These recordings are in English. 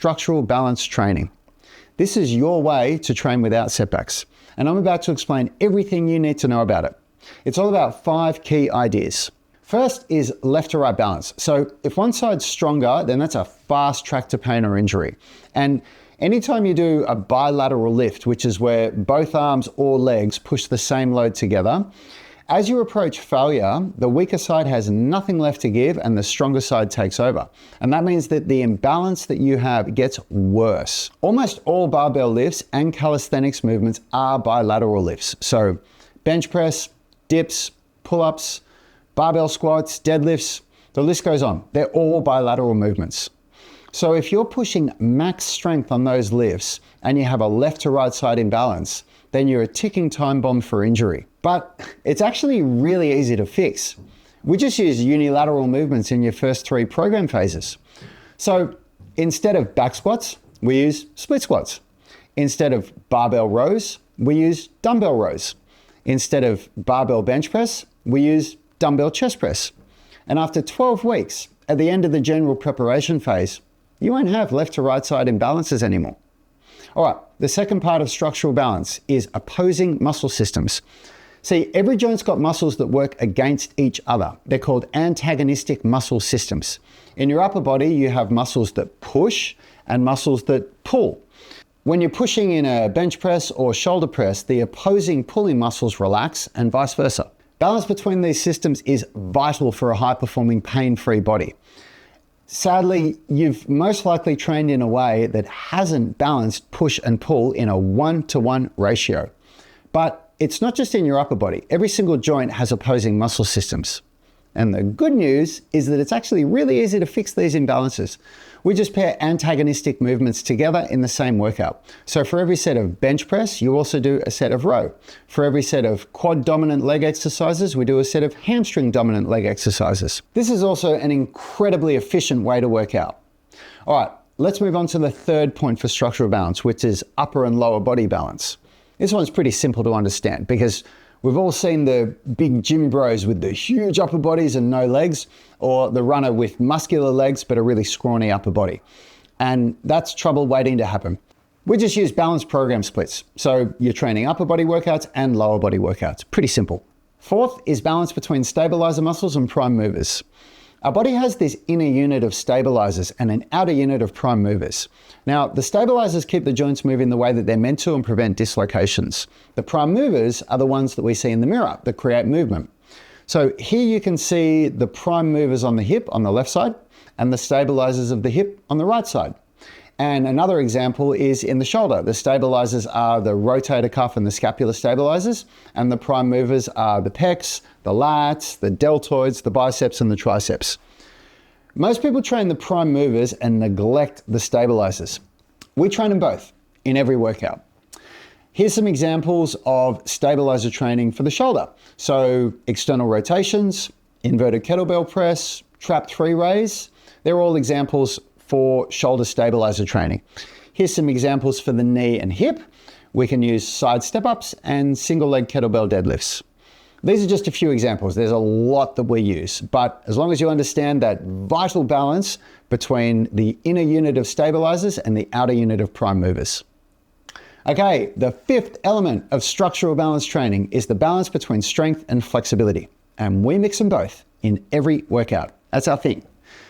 structural balance training. This is your way to train without setbacks, and I'm about to explain everything you need to know about it. It's all about 5 key ideas. First is left to right balance. So if one side's stronger, then that's a fast track to pain or injury. And anytime you do a bilateral lift, which is where both arms or legs push the same load together, as you approach failure, the weaker side has nothing left to give and the stronger side takes over. And that means that the imbalance that you have gets worse. Almost all barbell lifts and calisthenics movements are bilateral lifts. So bench press, dips, pull-ups, barbell squats, deadlifts, the list goes on. They're all bilateral movements. So if you're pushing max strength on those lifts and you have a left to right side imbalance, then you're a ticking time bomb for injury. But it's actually really easy to fix. We just use unilateral movements in your first 3 program phases. So instead of back squats, we use split squats. Instead of barbell rows, we use dumbbell rows. Instead of barbell bench press, we use dumbbell chest press. And after 12 weeks, at the end of the general preparation phase, you won't have left to right side imbalances anymore. All right, the second part of structural balance is opposing muscle systems. See, every joint's got muscles that work against each other. They're called antagonistic muscle systems. In your upper body, you have muscles that push and muscles that pull. When you're pushing in a bench press or shoulder press, the opposing pulling muscles relax and vice versa. Balance between these systems is vital for a high-performing, pain-free body. Sadly, you've most likely trained in a way that hasn't balanced push and pull in a 1-to-1 ratio. But it's not just in your upper body. Every single joint has opposing muscle systems. And the good news is that it's actually really easy to fix these imbalances. We just pair antagonistic movements together in the same workout. So for every set of bench press, you also do a set of row. For every set of quad dominant leg exercises, we do a set of hamstring dominant leg exercises. This is also an incredibly efficient way to work out. All right, let's move on to the third point for structural balance, which is upper and lower body balance. This one's pretty simple to understand because we've all seen the big gym bros with the huge upper bodies and no legs, or the runner with muscular legs but a really scrawny upper body. And that's trouble waiting to happen. We just use balanced program splits. So you're training upper body workouts and lower body workouts. Pretty simple. Fourth is balance between stabilizer muscles and prime movers. Our body has this inner unit of stabilizers and an outer unit of prime movers. Now, the stabilizers keep the joints moving the way that they're meant to and prevent dislocations. The prime movers are the ones that we see in the mirror that create movement. So here you can see the prime movers on the hip on the left side and the stabilizers of the hip on the right side. And another example is in the shoulder. The stabilizers are the rotator cuff and the scapular stabilizers, and the prime movers are the pecs, the lats, the deltoids, the biceps, and the triceps. Most people train the prime movers and neglect the stabilizers. We train them both in every workout. Here's some examples of stabilizer training for the shoulder. So external rotations, inverted kettlebell press, trap 3 raise, they're all examples for shoulder stabilizer training. Here's some examples for the knee and hip. We can use side step-ups and single leg kettlebell deadlifts. These are just a few examples. There's a lot that we use, but as long as you understand that vital balance between the inner unit of stabilizers and the outer unit of prime movers. Okay, the fifth element of structural balance training is the balance between strength and flexibility. And we mix them both in every workout. That's our thing.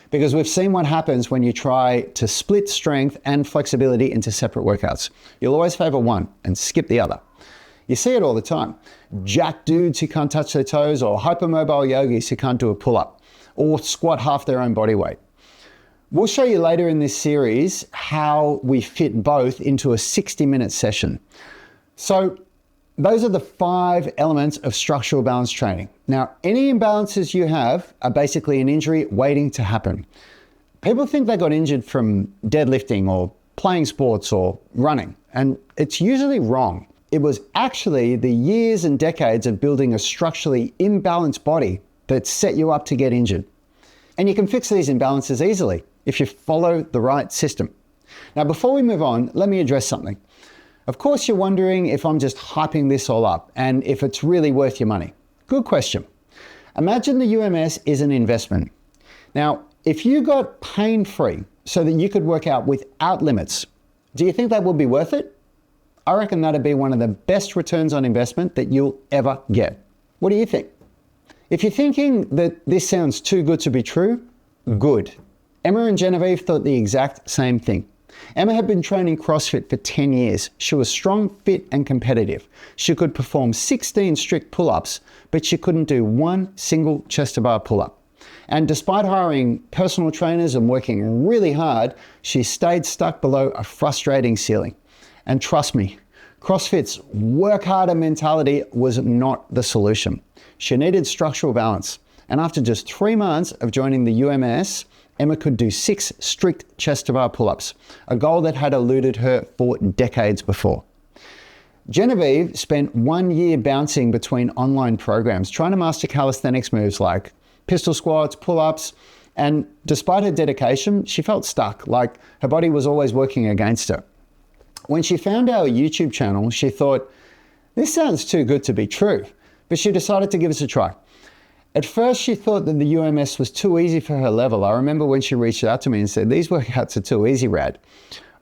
Because we've seen what happens when you try to split strength and flexibility into separate workouts. You'll always favor one and skip the other. You see it all the time. Jack dudes who can't touch their toes, or hypermobile yogis who can't do a pull-up, or squat half their own body weight. We'll show you later in this series how we fit both into a 60-minute session. So those are the 5 elements of structural balance training. Now, any imbalances you have are basically an injury waiting to happen. People think they got injured from deadlifting or playing sports or running, and it's usually wrong. It was actually the years and decades of building a structurally imbalanced body that set you up to get injured. And you can fix these imbalances easily if you follow the right system. Now, before we move on, let me address something. Of course, you're wondering if I'm just hyping this all up and if it's really worth your money. Good question. Imagine the UMS is an investment. Now, if you got pain-free so that you could work out without limits. Do you think that would be worth it? I reckon that'd be one of the best returns on investment that you'll ever get. What do you think? If you're thinking that this sounds too good to be true, good. Emma and Genevieve thought the exact same thing. Emma had been training CrossFit for 10 years. She was strong, fit, and competitive. She could perform 16 strict pull-ups, but she couldn't do one single chest-to-bar pull-up. And despite hiring personal trainers and working really hard, she stayed stuck below a frustrating ceiling. And trust me, CrossFit's work harder mentality was not the solution. She needed structural balance. And after just 3 months of joining the UMS, Emma could do 6 strict chest-to-bar pull-ups, a goal that had eluded her for decades before. Genevieve spent 1 year bouncing between online programs, trying to master calisthenics moves like pistol squats, pull-ups, and despite her dedication, she felt stuck, like her body was always working against her. When she found our YouTube channel, she thought, this sounds too good to be true, but she decided to give us a try. At first, she thought that the UMS was too easy for her level. I remember when she reached out to me and said, these workouts are too easy, Rad.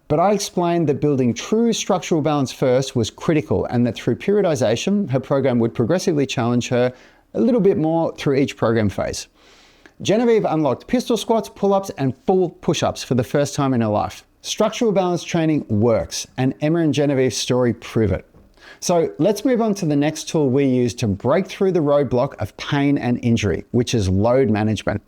But I explained that building true structural balance first was critical and that through periodization, her program would progressively challenge her a little bit more through each program phase. Genevieve unlocked pistol squats, pull-ups, and full push-ups for the first time in her life. Structural balance training works, and Emma and Genevieve's story prove it. So let's move on to the next tool we use to break through the roadblock of pain and injury, which is load management.